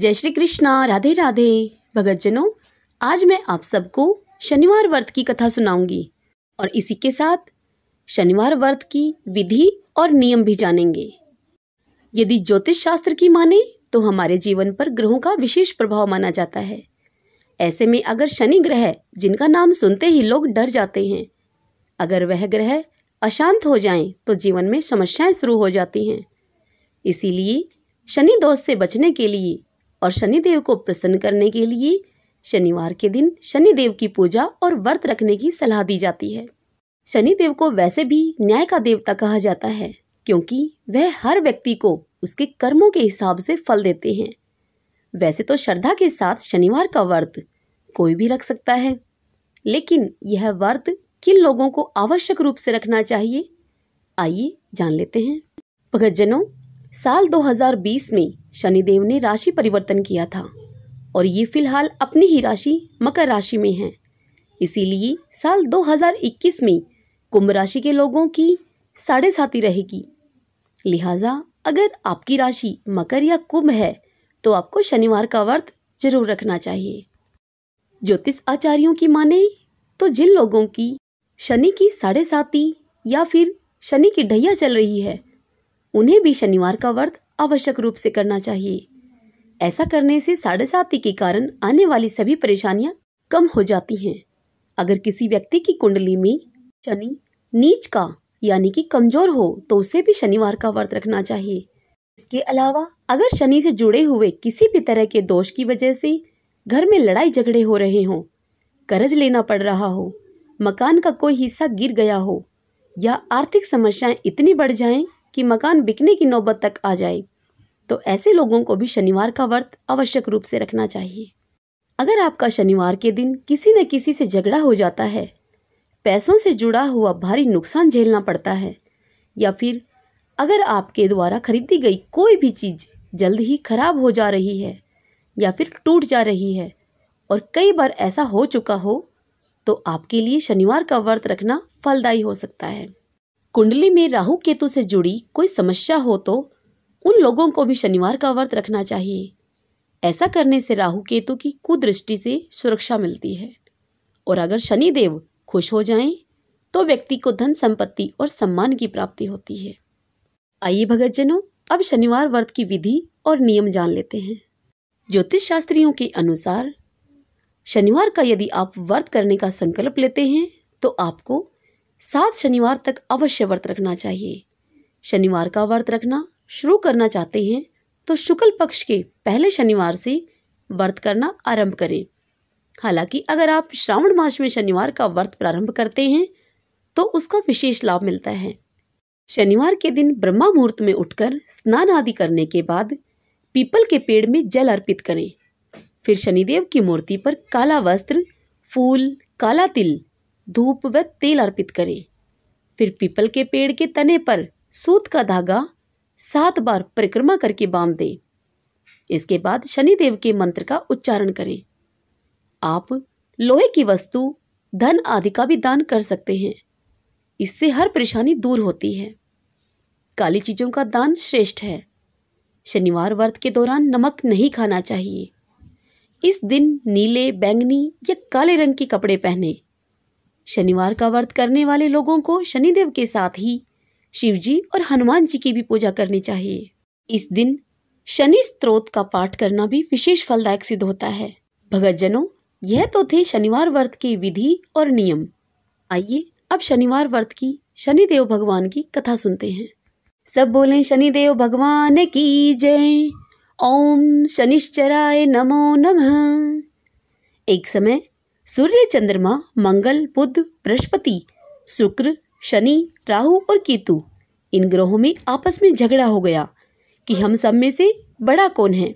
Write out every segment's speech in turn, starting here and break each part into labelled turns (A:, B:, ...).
A: जय श्री कृष्णा, राधे राधे। भगतजनों, आज मैं आप सबको शनिवार व्रत की कथा सुनाऊंगी और इसी के साथ शनिवार व्रत की विधि और नियम भी जानेंगे। यदि ज्योतिष शास्त्र की माने तो हमारे जीवन पर ग्रहों का विशेष प्रभाव माना जाता है। ऐसे में अगर शनि ग्रह, जिनका नाम सुनते ही लोग डर जाते हैं, अगर वह ग्रह अशांत हो जाएं तो जीवन में समस्याएं शुरू हो जाती हैं। इसीलिए शनि दोष से बचने के लिए और शनिदेव को प्रसन्न करने के लिए शनिवार के दिन शनिदेव की पूजा और व्रत रखने की सलाह दी जाती है। शनिदेव को वैसे भी न्याय का देवता कहा जाता है, क्योंकि वह हर व्यक्ति को उसके कर्मों के हिसाब से फल देते हैं। वैसे तो श्रद्धा के साथ शनिवार का व्रत कोई भी रख सकता है, लेकिन यह व्रत किन लोगों को आवश्यक रूप से रखना चाहिए, आइए जान लेते हैं। भगतजनों, साल 2020 में शनिदेव ने राशि परिवर्तन किया था और ये फिलहाल अपनी ही राशि मकर राशि में है। इसीलिए साल 2021 में कुंभ राशि के लोगों की साढ़े साती रहेगी। लिहाजा अगर आपकी राशि मकर या कुंभ है तो आपको शनिवार का व्रत जरूर रखना चाहिए। ज्योतिष आचार्यों की माने तो जिन लोगों की शनि की साढ़े साती या फिर शनि की ढैया चल रही है, उन्हें भी शनिवार का व्रत आवश्यक रूप से करना चाहिए। ऐसा करने से साढ़े साती के कारण आने वाली सभी परेशानियां कम हो जाती हैं। अगर किसी व्यक्ति की कुंडली में शनि नीच का यानी कि कमजोर हो तो उसे भी शनिवार का व्रत रखना चाहिए। इसके अलावा अगर शनि से जुड़े हुए किसी भी तरह के दोष की वजह से घर में लड़ाई झगड़े हो रहे हों, कर्ज लेना पड़ रहा हो, मकान का कोई हिस्सा गिर गया हो या आर्थिक समस्याएं इतनी बढ़ जाएं कि मकान बिकने की नौबत तक आ जाए, तो ऐसे लोगों को भी शनिवार का व्रत आवश्यक रूप से रखना चाहिए। अगर आपका शनिवार के दिन किसी न किसी से झगड़ा हो जाता है, पैसों से जुड़ा हुआ भारी नुकसान झेलना पड़ता है, या फिर अगर आपके द्वारा खरीदी गई कोई भी चीज़ जल्द ही खराब हो जा रही है या फिर टूट जा रही है और कई बार ऐसा हो चुका हो, तो आपके लिए शनिवार का व्रत रखना फलदायी हो सकता है। कुंडली में राहु केतु से जुड़ी कोई समस्या हो तो उन लोगों को भी शनिवार का व्रत रखना चाहिए। ऐसा करने से राहु केतु की कुदृष्टि से सुरक्षा मिलती है और अगर शनिदेव खुश हो जाएं तो व्यक्ति को धन संपत्ति और सम्मान की प्राप्ति होती है। आइए भगतजनों, अब शनिवार व्रत की विधि और नियम जान लेते हैं। ज्योतिष शास्त्रियों के अनुसार शनिवार का यदि आप व्रत करने का संकल्प लेते हैं तो आपको 7 शनिवार तक अवश्य व्रत रखना चाहिए। शनिवार का व्रत रखना शुरू करना चाहते हैं तो शुक्ल पक्ष के पहले शनिवार से व्रत करना आरंभ करें। हालांकि अगर आप श्रावण मास में शनिवार का व्रत प्रारंभ करते हैं तो उसका विशेष लाभ मिलता है। शनिवार के दिन ब्रह्मा मुहूर्त में उठकर स्नान आदि करने के बाद पीपल के पेड़ में जल अर्पित करें। फिर शनिदेव की मूर्ति पर काला वस्त्र, फूल, काला तिल, धूप व तेल अर्पित करें। फिर पीपल के पेड़ के तने पर सूत का धागा 7 बार परिक्रमा करके बांध दें। इसके बाद शनिदेव के मंत्र का उच्चारण करें। आप लोहे की वस्तु, धन आदि का भी दान कर सकते हैं। इससे हर परेशानी दूर होती है। काली चीजों का दान श्रेष्ठ है। शनिवार व्रत के दौरान नमक नहीं खाना चाहिए। इस दिन नीले, बैंगनी या काले रंग के कपड़े पहने। शनिवार का व्रत करने वाले लोगों को शनिदेव के साथ ही शिव जी और हनुमान जी की भी पूजा करनी चाहिए। इस दिन शनि स्तोत्र का पाठ करना भी विशेष फलदायक सिद्ध होता है। भगतजनों, यह तो थे शनिवार व्रत की विधि और नियम। आइए अब शनिवार व्रत की शनिदेव भगवान की कथा सुनते हैं। सब बोलें शनिदेव भगवान की जय। ओम शनिश्चराय नमो नमः। एक समय सूर्य, चंद्रमा, मंगल, बुध, बृहस्पति, शुक्र, शनि, राहु और केतु, इन ग्रहों में आपस में झगड़ा हो गया कि हम सब में से बड़ा कौन है।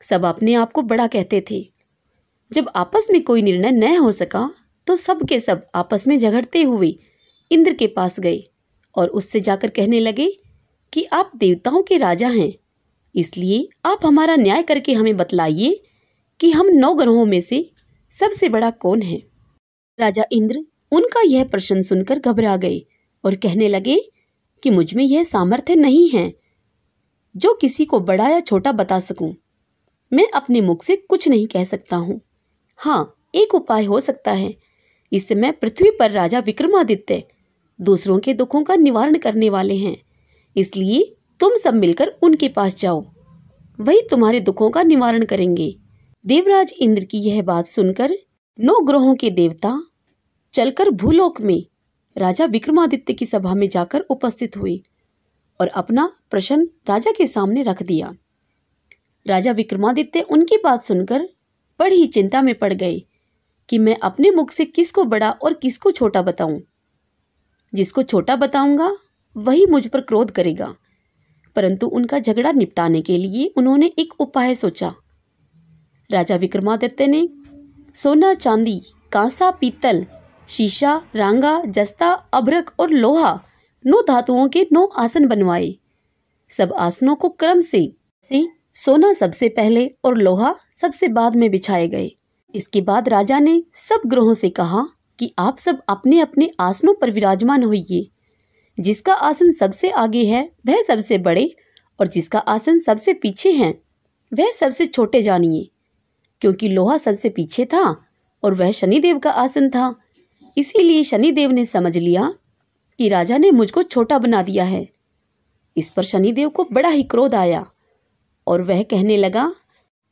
A: सब अपने आप को बड़ा कहते थे। जब आपस में कोई निर्णय न हो सका तो सब के सब आपस में झगड़ते हुए इंद्र के पास गए और उससे जाकर कहने लगे कि आप देवताओं के राजा हैं, इसलिए आप हमारा न्याय करके हमें बतलाइए कि हम 9 ग्रहों में से सबसे बड़ा कौन है। राजा इंद्र उनका यह प्रश्न सुनकर घबरा गए और कहने लगे कि मुझ में यह सामर्थ्य नहीं है जो किसी को बड़ा या छोटा बता सकूं। मैं अपने मुख से कुछ नहीं कह सकता हूँ। हाँ, एक उपाय हो सकता है। इस समय पृथ्वी पर राजा विक्रमादित्य दूसरों के दुखों का निवारण करने वाले हैं, इसलिए तुम सब मिलकर उनके पास जाओ, वही तुम्हारे दुखों का निवारण करेंगे। देवराज इंद्र की यह बात सुनकर 9 ग्रहों के देवता चलकर भूलोक में राजा विक्रमादित्य की सभा में जाकर उपस्थित हुए और अपना प्रश्न राजा के सामने रख दिया। राजा विक्रमादित्य उनकी बात सुनकर बड़ी चिंता में पड़ गए कि मैं अपने मुख से किसको बड़ा और किसको छोटा बताऊं। जिसको छोटा बताऊंगा वही मुझ पर क्रोध करेगा। परंतु उनका झगड़ा निपटाने के लिए उन्होंने एक उपाय सोचा। राजा विक्रमादित्य ने सोना, चांदी, कांसा, पीतल, शीशा, रांगा, जस्ता, अभ्रक और लोहा 9 धातुओं के 9 आसन बनवाए। सब आसनों को क्रम से सोना सबसे पहले और लोहा सबसे बाद में बिछाए गए। इसके बाद राजा ने सब ग्रहों से कहा कि आप सब अपने अपने आसनों पर विराजमान होइए। जिसका आसन सबसे आगे है वह सबसे बड़े और जिसका आसन सबसे पीछे है वह सबसे छोटे जानिए। क्योंकि लोहा सबसे पीछे था और वह शनिदेव का आसन था, इसीलिए शनिदेव ने समझ लिया कि राजा ने मुझको छोटा बना दिया है। इस पर शनिदेव को बड़ा ही क्रोध आया और वह कहने लगा,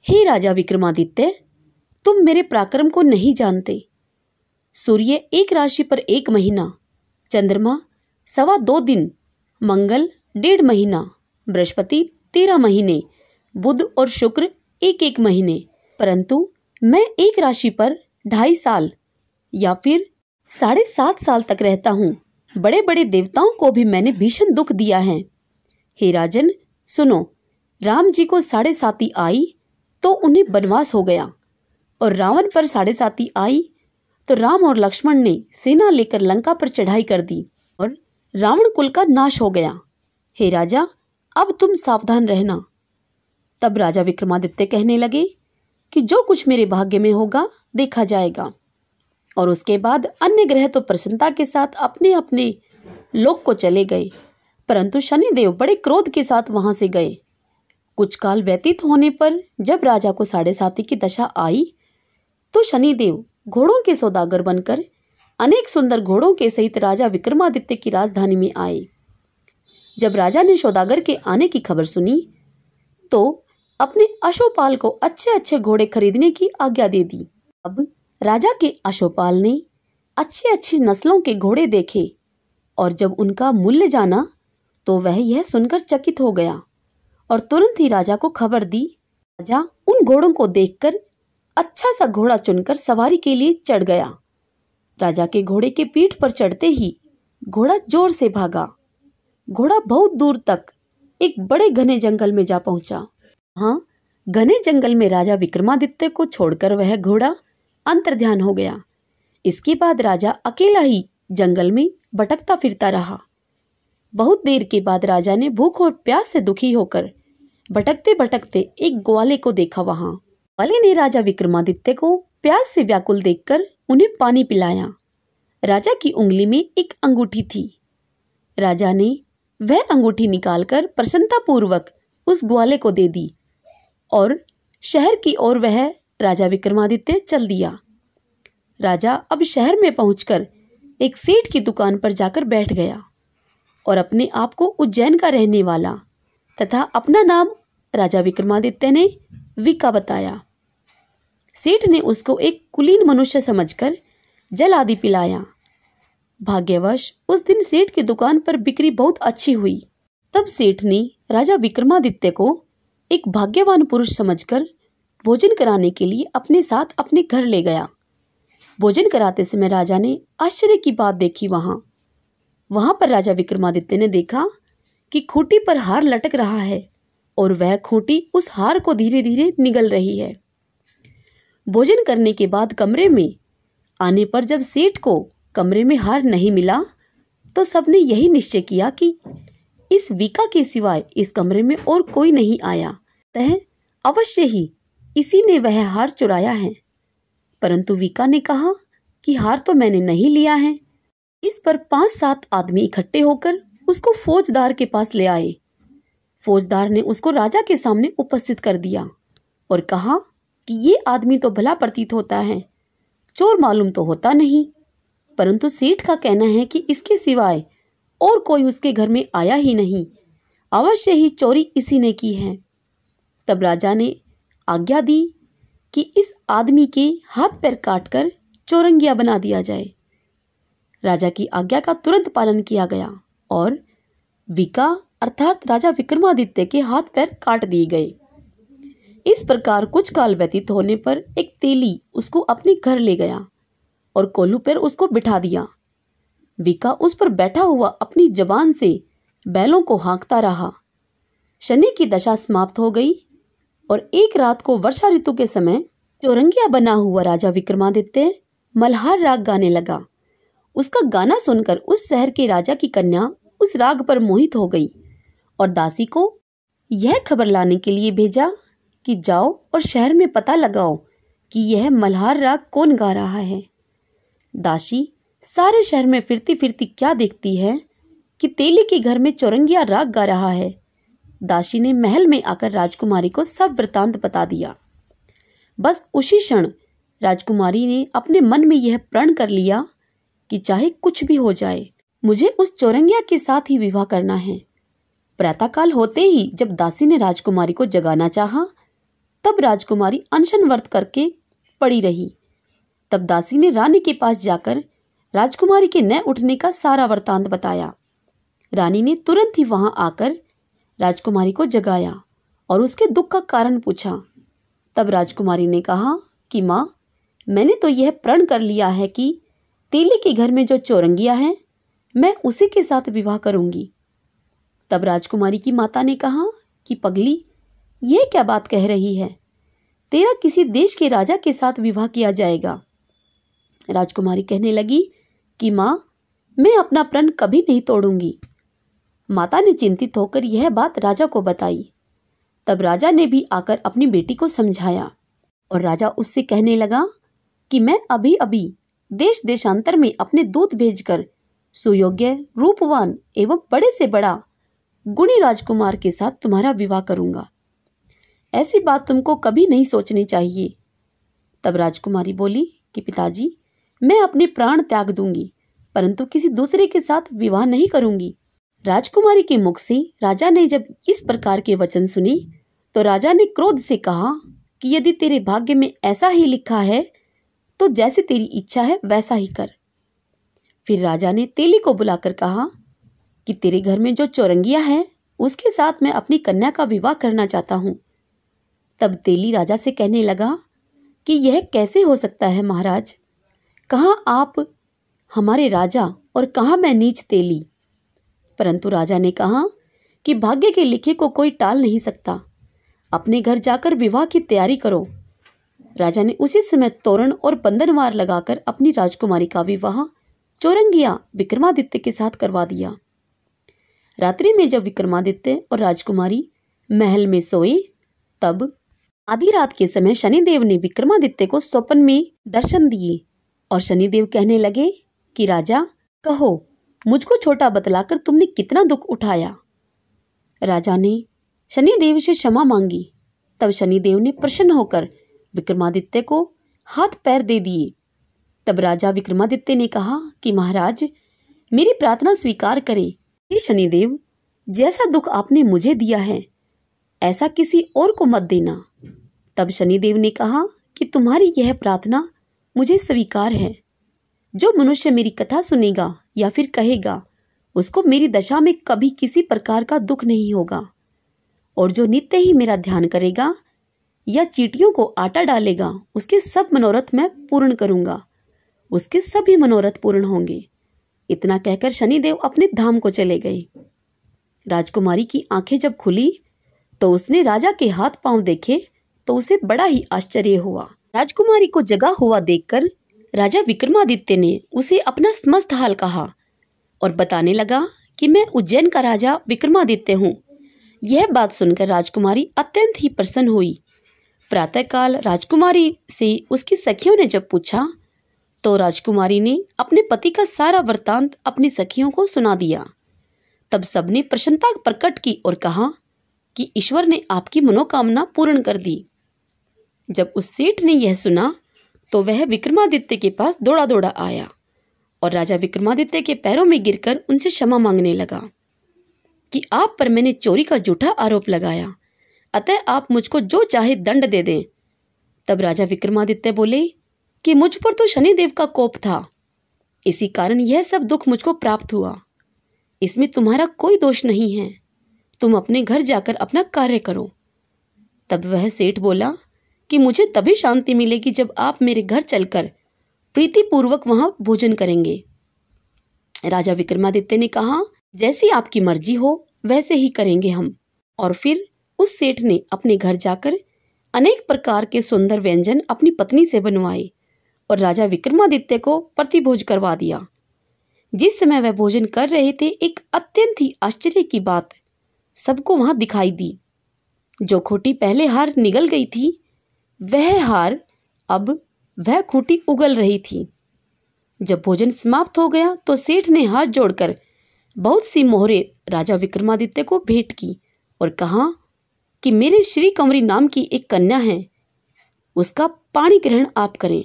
A: हे राजा विक्रमादित्य, तुम मेरे पराक्रम को नहीं जानते। सूर्य एक राशि पर 1 महीना, चंद्रमा 2.25 दिन, मंगल 1.5 महीना, बृहस्पति 13 महीने, बुध और शुक्र 1-1 महीने, परंतु मैं एक राशि पर 2.5 साल या फिर 7.5 साल तक रहता हूँ। बड़े बड़े देवताओं को भी मैंने भीषण दुख दिया है। हे राजन, सुनो, राम जी को 7.5 आई तो उन्हें वनवास हो गया और रावण पर 7.5 आई तो राम और लक्ष्मण ने सेना लेकर लंका पर चढ़ाई कर दी और रावण कुल का नाश हो गया। हे राजा, अब तुम सावधान रहना। तब राजा विक्रमादित्य कहने लगे कि जो कुछ मेरे भाग्य में होगा देखा जाएगा। और उसके बाद अन्य ग्रह तो प्रसन्नता के साथ अपने अपने लोक को चले गए, परंतु शनिदेव बड़े क्रोध के साथ वहां से गए। कुछ काल व्यतीत होने पर जब राजा को 7.5 की दशा आई तो शनिदेव घोड़ों के सौदागर बनकर अनेक सुंदर घोड़ों के सहित राजा विक्रमादित्य की राजधानी में आए। जब राजा ने सौदागर के आने की खबर सुनी तो अपने अश्वपाल को अच्छे अच्छे घोड़े खरीदने की आज्ञा दे दी। अब राजा के अश्वपाल ने अच्छी अच्छी नस्लों के घोड़े देखे और जब उनका मूल्य जाना तो वह यह सुनकर चकित हो गया और तुरंत ही राजा को खबर दी। राजा उन घोड़ों को देखकर अच्छा सा घोड़ा चुनकर सवारी के लिए चढ़ गया। राजा के घोड़े के पीठ पर चढ़ते ही घोड़ा जोर से भागा। घोड़ा बहुत दूर तक एक बड़े घने जंगल में जा पहुंचा। हाँ, घने जंगल में राजा विक्रमादित्य को छोड़कर वह घोड़ा अंतर्ध्यान हो गया। इसके बाद राजा अकेला ही जंगल में भटकता फिरता रहा। बहुत देर के बाद राजा ने भूख और प्यास से दुखी होकर भटकते भटकते एक ग्वाले को देखा। वहां ग्वाले ने राजा विक्रमादित्य को प्यास से व्याकुल देखकर उन्हें पानी पिलाया। राजा की उंगली में एक अंगूठी थी। राजा ने वह अंगूठी निकालकर प्रसन्नतापूर्वक उस ग्वाले को दे दी और शहर की ओर वह राजा विक्रमादित्य चल दिया। राजा अब शहर में पहुंचकर एक सेठ की दुकान पर जाकर बैठ गया और अपने आप को उज्जैन का रहने वाला तथा अपना नाम राजा विक्रमादित्य ने विका बताया। सेठ ने उसको एक कुलीन मनुष्य समझकर जल आदि पिलाया। भाग्यवश उस दिन सेठ की दुकान पर बिक्री बहुत अच्छी हुई। तब सेठ ने राजा विक्रमादित्य को एक भाग्यवान पुरुष समझकर भोजन कराने के लिए अपने साथ अपने घर ले गया। भोजन कराते समय राजा ने आश्चर्य की बात देखी। वहां पर राजा विक्रमादित्य ने देखा कि खूंटी पर हार लटक रहा है और वह खूंटी उस हार को धीरे धीरे निगल रही है। भोजन करने के बाद कमरे में आने पर जब सेठ को कमरे में हार नहीं मिला तो सबने यही निश्चय किया कि इस विका के सिवाय इस कमरे में और कोई नहीं आया, तह अवश्य ही इसी ने वह हार चुराया है। परंतु विका ने कहा कि हार तो मैंने नहीं लिया है। इस पर 5-7 आदमी इकट्ठे होकर उसको फौजदार के पास ले आए। फौजदार ने उसको राजा के सामने उपस्थित कर दिया और कहा कि ये आदमी तो भला प्रतीत होता है, चोर मालूम तो होता नहीं, परंतु सेठ का कहना है कि इसके सिवाय और कोई उसके घर में आया ही नहीं, अवश्य ही चोरी इसी ने की है। तब राजा ने आज्ञा दी कि इस आदमी के हाथ पैर काटकर चौरंगिया बना दिया जाए। राजा की आज्ञा का तुरंत पालन किया गया और विका अर्थात राजा विक्रमादित्य के हाथ पैर काट दिए गए। इस प्रकार कुछ काल व्यतीत होने पर एक तेली उसको अपने घर ले गया और कोल्हू पर उसको बिठा दिया। विका उस पर बैठा हुआ अपनी जबान से बैलों को हाँकता रहा। शनि की दशा समाप्त हो गई और एक रात को वर्षा ऋतु के समय चौरंगिया बना हुआ राजा विक्रमादित्य मल्हार राग गाने लगा। उसका गाना सुनकर उस शहर के राजा की कन्या उस राग पर मोहित हो गई और दासी को यह खबर लाने के लिए भेजा कि जाओ और शहर में पता लगाओ कि यह मल्हार राग कौन गा रहा है। दासी सारे शहर में फिरती फिरती क्या देखती है कि तेली के घर में चौरंगिया राग गा रहा है। दासी ने महल में आकर राजकुमारी को सब वृतांत बता दिया। बस उसी क्षण राजकुमारी ने अपने मन में यह प्रण कर लिया कि चाहे कुछ भी हो जाए, मुझे उस चौरंगिया के साथ ही विवाह करना है। प्रातःकाल होते ही जब दासी ने राजकुमारी को जगाना चाहा, तब राजकुमारी अनशन व्रत करके पड़ी रही। तब दासी ने रानी के पास जाकर राजकुमारी के न उठने का सारा वृतांत बताया। रानी ने तुरंत ही वहां आकर राजकुमारी को जगाया और उसके दुख का कारण पूछा। तब राजकुमारी ने कहा कि माँ, मैंने तो यह प्रण कर लिया है कि तेली के घर में जो चौरंगिया है, मैं उसी के साथ विवाह करूंगी। तब राजकुमारी की माता ने कहा कि पगली, यह क्या बात कह रही है? तेरा किसी देश के राजा के साथ विवाह किया जाएगा। राजकुमारी कहने लगी कि माँ, मैं अपना प्रण कभी नहीं तोड़ूंगी। माता ने चिंतित होकर यह बात राजा को बताई। तब राजा ने भी आकर अपनी बेटी को समझाया और राजा उससे कहने लगा कि मैं अभी अभी देश देशांतर में अपने दूत भेजकर सुयोग्य, रूपवान एवं बड़े से बड़ा गुणी राजकुमार के साथ तुम्हारा विवाह करूंगा। ऐसी बात तुमको कभी नहीं सोचनी चाहिए। तब राजकुमारी बोली कि पिताजी, मैं अपने प्राण त्याग दूंगी, परंतु किसी दूसरे के साथ विवाह नहीं करूंगी। राजकुमारी के मुख से राजा ने जब इस प्रकार के वचन सुने, तो राजा ने क्रोध से कहा कि यदि तेरे भाग्य में ऐसा ही लिखा है, तो जैसे तेरी इच्छा है वैसा ही कर। फिर राजा ने तेली को बुलाकर कहा कि तेरे घर में जो चौरंगिया है, उसके साथ मैं अपनी कन्या का विवाह करना चाहता हूँ। तब तेली राजा से कहने लगा कि यह कैसे हो सकता है महाराज? कहाँ आप हमारे राजा और कहाँ मैं नीच तेली? परंतु राजा ने कहा कि भाग्य के लिखे को कोई टाल नहीं सकता। अपने घर जाकर विवाह की तैयारी करो। राजा ने उसी समय तोरण और बंधनवार लगाकर अपनी राजकुमारी का विवाह चौरंगिया विक्रमादित्य के साथ करवा दिया। रात्रि में जब विक्रमादित्य और राजकुमारी महल में सोए, तब आधी रात के समय शनिदेव ने विक्रमादित्य को स्वप्न में दर्शन दिए और शनिदेव कहने लगे कि राजा, कहो, मुझको छोटा बतलाकर तुमने कितना दुख उठाया। राजा ने शनिदेव से क्षमा मांगी। तब शनिदेव ने प्रसन्न होकर विक्रमादित्य को हाथ पैर दे दिए। तब राजा विक्रमादित्य ने कहा कि महाराज, मेरी प्रार्थना स्वीकार करें। हे शनिदेव, जैसा दुख आपने मुझे दिया है, ऐसा किसी और को मत देना। तब शनिदेव ने कहा कि तुम्हारी यह प्रार्थना मुझे स्वीकार है। जो मनुष्य मेरी कथा सुनेगा या फिर कहेगा, उसको मेरी दशा में कभी किसी प्रकार का दुख नहीं होगा। और जो नित्य ही मेरा ध्यान करेगा या चींटियों को आटा डालेगा, उसके सब मनोरथ मैं पूर्ण करूंगा। उसके सभी मनोरथ पूर्ण होंगे। इतना कहकर शनिदेव अपने धाम को चले गए। राजकुमारी की आंखें जब खुली, तो उसने राजा के हाथ पांव देखे, तो उसे बड़ा ही आश्चर्य हुआ। राजकुमारी को जगा हुआ देखकर राजा विक्रमादित्य ने उसे अपना समस्त हाल कहा और बताने लगा कि मैं उज्जैन का राजा विक्रमादित्य हूँ। यह बात सुनकर राजकुमारी अत्यंत ही प्रसन्न हुई। प्रातःकाल राजकुमारी से उसकी सखियों ने जब पूछा, तो राजकुमारी ने अपने पति का सारा वृतांत अपनी सखियों को सुना दिया। तब सबने प्रसन्नता प्रकट की और कहा कि ईश्वर ने आपकी मनोकामना पूर्ण कर दी। जब उस सेठ ने यह सुना तो वह विक्रमादित्य के पास दौड़ा दौड़ा आया और राजा विक्रमादित्य के पैरों में गिरकर उनसे क्षमा मांगने लगा कि आप पर मैंने चोरी का झूठा आरोप लगाया, अतः आप मुझको जो चाहे दंड दे दें। तब राजा विक्रमादित्य बोले कि मुझ पर तो शनिदेव का कोप था, इसी कारण यह सब दुख मुझको प्राप्त हुआ। इसमें तुम्हारा कोई दोष नहीं है, तुम अपने घर जाकर अपना कार्य करो। तब वह सेठ बोला कि मुझे तभी शांति मिलेगी जब आप मेरे घर चलकर प्रीतिपूर्वक वहां भोजन करेंगे। राजा विक्रमादित्य ने कहा, जैसी आपकी मर्जी हो वैसे ही करेंगे हम। और फिर उस सेठ ने अपने घर जाकर अनेक प्रकार के सुंदर व्यंजन अपनी पत्नी से बनवाए और राजा विक्रमादित्य को प्रतिभोज करवा दिया। जिस समय वह भोजन कर रहे थे, एक अत्यंत ही आश्चर्य की बात सबको वहां दिखाई दी। जो खूंटी पहले हार निगल गई थी, वह हार अब वह खूंटी उगल रही थी। जब भोजन समाप्त हो गया तो सेठ ने हाथ जोड़कर बहुत सी मोहरें राजा विक्रमादित्य को भेंट की और कहा कि मेरे श्री कंवरी नाम की एक कन्या है, उसका पाणी ग्रहण आप करें।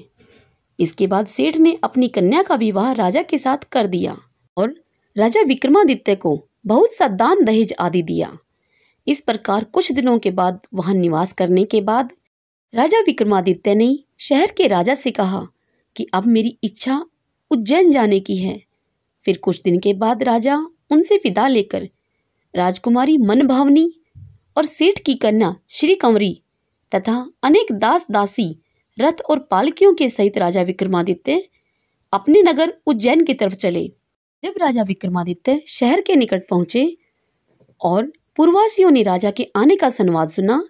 A: इसके बाद सेठ ने अपनी कन्या का विवाह राजा के साथ कर दिया और राजा विक्रमादित्य को बहुत सा दान दहेज आदि दिया। इस प्रकार कुछ दिनों के बाद वहां निवास करने के बाद राजा विक्रमादित्य ने शहर के राजा से कहा कि अब मेरी इच्छा उज्जैन जाने की है। फिर कुछ दिन के बाद राजा उनसे विदा लेकर राजकुमारी मनभावनी और सेठ की कन्या श्री कंवरी तथा अनेक दास दासी रथ और पालकियों के सहित राजा विक्रमादित्य अपने नगर उज्जैन की तरफ चले। जब राजा विक्रमादित्य शहर के निकट पहुंचे और पूर्ववासियों ने राजा के आने का संवाद सुना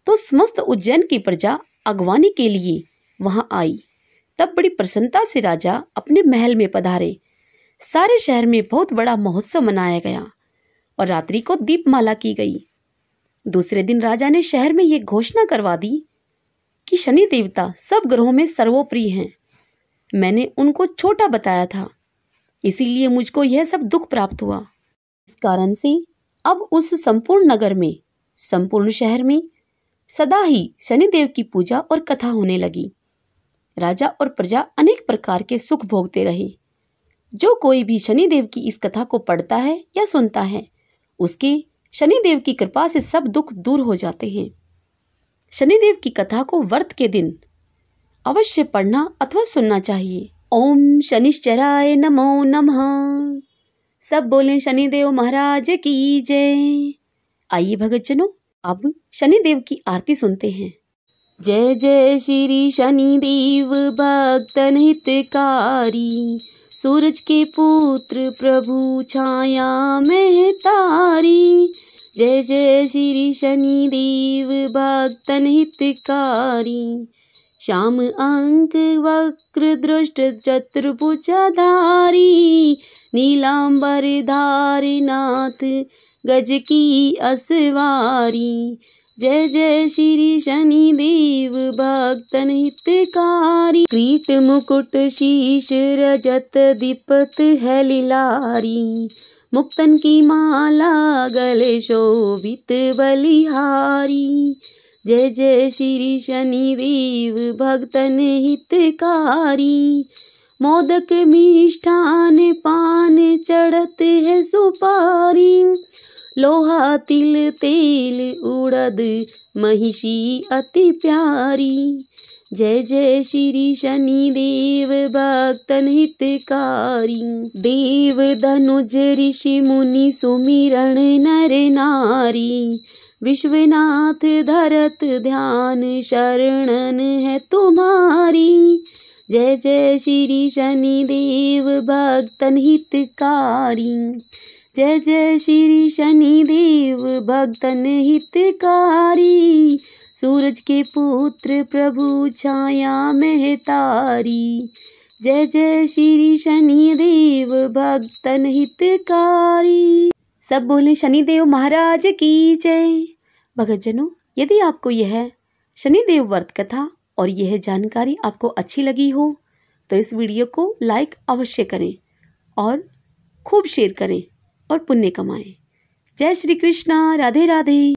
A: तो समस्त उज्जैन की प्रजा अगवानी के लिए वहां आई। तब बड़ी प्रसन्नता से राजा अपने महल में पधारे। सारे शहर में बहुत बड़ा महोत्सव मनाया गया और रात्रि को दीपमाला की गई। दूसरे दिन राजा ने शहर में ये घोषणा करवा दी कि शनि देवता सब ग्रहों में सर्वोपरि हैं। मैंने उनको छोटा बताया था, इसीलिए मुझको यह सब दुख प्राप्त हुआ। इस कारण से अब उस संपूर्ण नगर में, संपूर्ण शहर में सदा ही शनिदेव की पूजा और कथा होने लगी। राजा और प्रजा अनेक प्रकार के सुख भोगते रहे। जो कोई भी शनिदेव की इस कथा को पढ़ता है या सुनता है, उसके शनिदेव की कृपा से सब दुख दूर हो जाते हैं। शनिदेव की कथा को व्रत के दिन अवश्य पढ़ना अथवा सुनना चाहिए। ओम शनिश्चराय नमो नमः। सब बोले शनिदेव महाराज की जय। आइए भगतजनों, अब शनिदेव की आरती सुनते हैं। जय जय श्री शनिदेव भक्तन हितकारी, सूरज के पुत्र प्रभु छाया में तारी। जय जय श्री शनिदेव भक्तन हितकारी, श्याम अंक वक्र दृष्ट चतुर्भुजधारी, नीलांबर धारी नाथ गज की असवारी। जय जय श्री शनिदेव भक्तन हितकारी, क्रीट मुकुट शीश रजत दीपत है लीलारी, मुक्तन की माला गले शोभित बलिहारी। जय जय श्री शनिदेव भक्तन हितकारी, मोदक मिष्ठान पान चढ़त है सुपारी, लोहा तिल तेल उड़द महिषी अति प्यारी। जय जय श्री शनिदेव भक्तन हितकारी, देव धनुज ऋषि मुनि सुमिरण नर नारी, विश्वनाथ धरत ध्यान शरणन है तुम्हारी। जय जय श्री शनिदेव भक्तन हितकारी, जय जय श्री शनिदेव भक्तन हितकारी, सूरज के पुत्र प्रभु छाया में तारी। जय जय श्री शनिदेव भक्तन हितकारी। सब बोले शनिदेव महाराज की जय। भगतजनों, यदि आपको यह शनिदेव व्रत कथा और यह जानकारी आपको अच्छी लगी हो तो इस वीडियो को लाइक अवश्य करें और खूब शेयर करें और पुण्य कमाएं। जय श्री कृष्णा। राधे राधे।